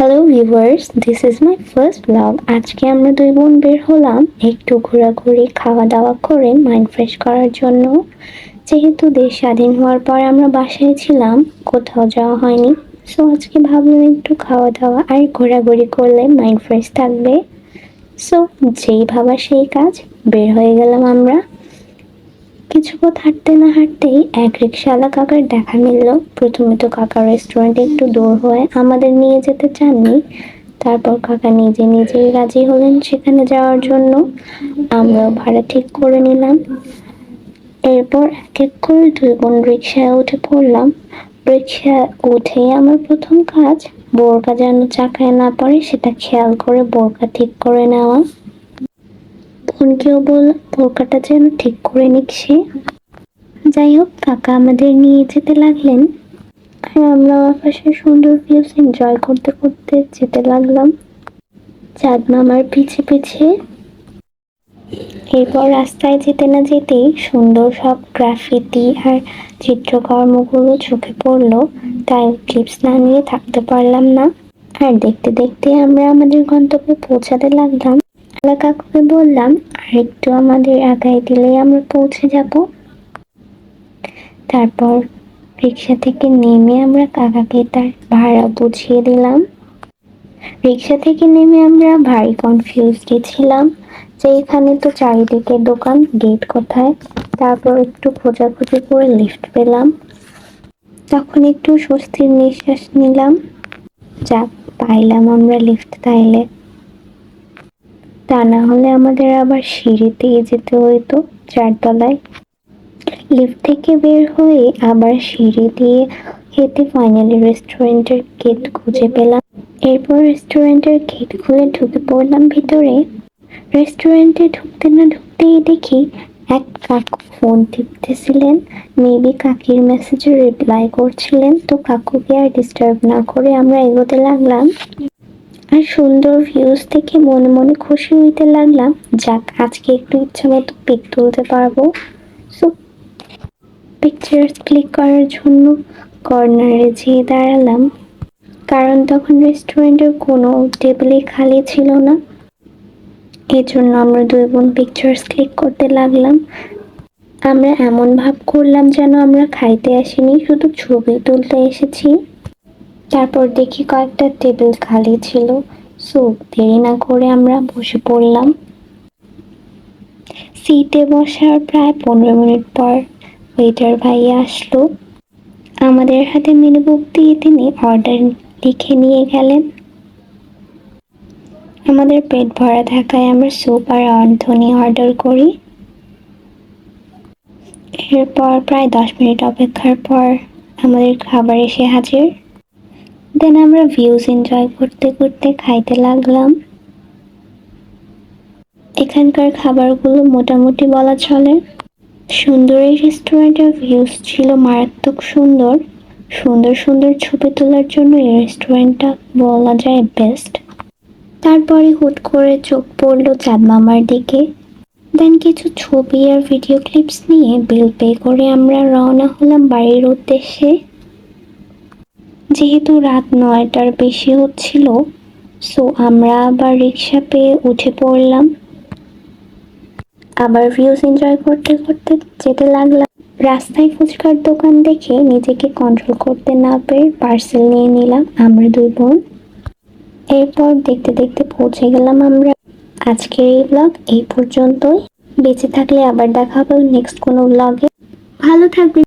Hello viewers, this is my first blog. আজকে আমরা দুই বোন বের হলাম একটু ঘোরাঘুরি খাওয়া দাওয়া করে মাইন্ড ফ্রেশ করার জন্য। যেহেতু দেশ স্বাধীন হওয়ার পর আমরা বাসায় ছিলাম, কোথাও যাওয়া হয়নি। সো আজকে ভাবলাম একটু খাওয়া দাওয়া আর ঘোরাঘুরি করলে মাইন্ড ফ্রেশ থাকবে। সো যেই ভাবা সেই কাজ, বের হয়ে গেলাম আমরা। কিছু পথ হাঁটতে না হাঁটতেই এক রিকশাওয়ালা কাকার দেখা মিলল। প্রথমে তো কাকার রেস্টুরেন্টে একটু দূর হয়ে আমাদের নিয়ে যেতে চাননি, তারপর কাকা নিজে নিজেই রাজি হলেন সেখানে যাওয়ার জন্য। আমরাও ভাড়া ঠিক করে নিলাম। এরপর এক এক করে দুই বোন রিকশায় উঠে পড়লাম। রিকশায় উঠেই আমার প্রথম কাজ, বোরকা যেন চাকায় না পড়ে সেটা খেয়াল করে বোরকা ঠিক করে নেওয়া। বোনকেও বললাম বোরকাটা যেন ঠিক করে নিক সে। যাই হোক, কাকা আমাদের নিয়ে যেতে লাগলেন আর আমরা আকাশের সুন্দর ভিউস এনজয় করতে করতে যেতে লাগলাম চাঁদ মামার পিছে পিছে। এরপর রাস্তায় যেতে না যেতেই সুন্দর সব গ্রাফিতি আর চিত্রকর্মগুলো চোখে পড়লো, তাই ক্লিপস না নিয়ে থাকতে পারলাম না। আর দেখতে দেখতে আমরা আমাদের গন্তব্যে পৌঁছাতে লাগলাম। আমরা কাকুকে বললাম আর একটু আমাদের আগায় দিলেই আমরা পৌঁছে যাব। তারপর রিক্সা থেকে নেমে আমরা কাকাকে তার ভাড়া বুঝিয়ে দিলাম। রিক্সা থেকে নেমে আমরা ভারী কনফিউজড ছিলাম যে এখানে তো চারিদিকে দোকান, গেট কোথায়। তারপর একটু খোঁজাখুঁজি করে লিফট পেলাম, তখন একটু স্বস্তির নিঃশ্বাস নিলাম। যাক, পাইলাম আমরা লিফট। তাইলে তা না হলে আমাদের আবার সিঁড়িতেই যেতে হইতো 4 তলায়। লিফট থেকে বের হয়ে আবার সিঁড়ি দিয়ে হেঁটে ফাইনালি রেস্টুরেন্টের গেট খুঁজে পেলাম। এরপর রেস্টুরেন্টের গেট খুলে ঢুকে পড়লাম ভিতরে। রেস্টুরেন্টে ঢুকতে না ঢুকতেই দেখি এক কাকু ফোন টিপতেছিলেন। মেবি কাকির মেসেজে রিপ্লাই করছিলেন। তো কাকুকে আর ডিস্টার্ব না করে আমরা এগোতে লাগলাম আর সুন্দর ভিউজ দেখে মনে মনে খুশি হইতে লাগলাম। যাক, আজকে একটু ইচ্ছা মতো পিক তুলতে পারবো। সো পিকচার্স ক্লিক করার জন্য কর্নারে যেয়ে দাঁড়ালাম, কারণ তখন রেস্টুরেন্টের কোনো টেবিলই খালি ছিল না। এজন্য আমরা দুই বোন পিকচার্স ক্লিক করতে লাগলাম। আমরা এমন ভাব করলাম যেন আমরা খাইতে আসিনি, শুধু ছবি তুলতে এসেছি। তারপর দেখি কয়েকটা টেবিল খালি ছিল। সো দেরি না করে আমরা বসে পড়লাম। সিটে বসার প্রায় 15 মিনিট পর ওয়েটার ভাইয়া আসলো। আমাদের হাতে মেনু বুক দিয়ে তিনি অর্ডার লিখে নিয়ে গেলেন। আমাদের পেট ভরা থাকায় আমরা স্যুপ আর অন্থনি অর্ডার করি। এরপর প্রায় 10 মিনিট অপেক্ষার পর আমাদের খাবার এসে হাজির। দেন আমরা ভিউজ এনজয় করতে করতে খাইতে লাগলাম। এখানকার খাবারগুলো মোটামুটি বলা চলে সুন্দর। এই রেস্টুরেন্টের ভিউজ ছিল মারাত্মক সুন্দর। সুন্দর সুন্দর ছবি তোলার জন্য এই রেস্টুরেন্টটা বলা যায় বেস্ট। তারপরে হুট করে চোখ পড়লো চাঁদ মামার দিকে। দেন কিছু ছবি আর ভিডিও ক্লিপস নিয়ে বিল পে করে আমরা রওনা হলাম বাড়ির উদ্দেশ্যে। যেহেতু রাত 9টার বেশি হচ্ছিল, সো আমরা আবার রিক্সা পেয়ে উঠে পড়লাম। আবার ভিউজ এনজয় করতে করতে যেতে লাগলাম। রাস্তায় ফুচকার দোকান দেখে নিজেকে কন্ট্রোল করতে না পেরে পার্সেল নিয়ে নিলাম আমরা দুই বোন। এরপর দেখতে দেখতে পৌঁছে গেলাম আমরা। আজকের এই ব্লগ এই পর্যন্তই। বেঁচে থাকলে আবার দেখা হবে নেক্সট কোনো ব্লগে। ভালো থাকবে।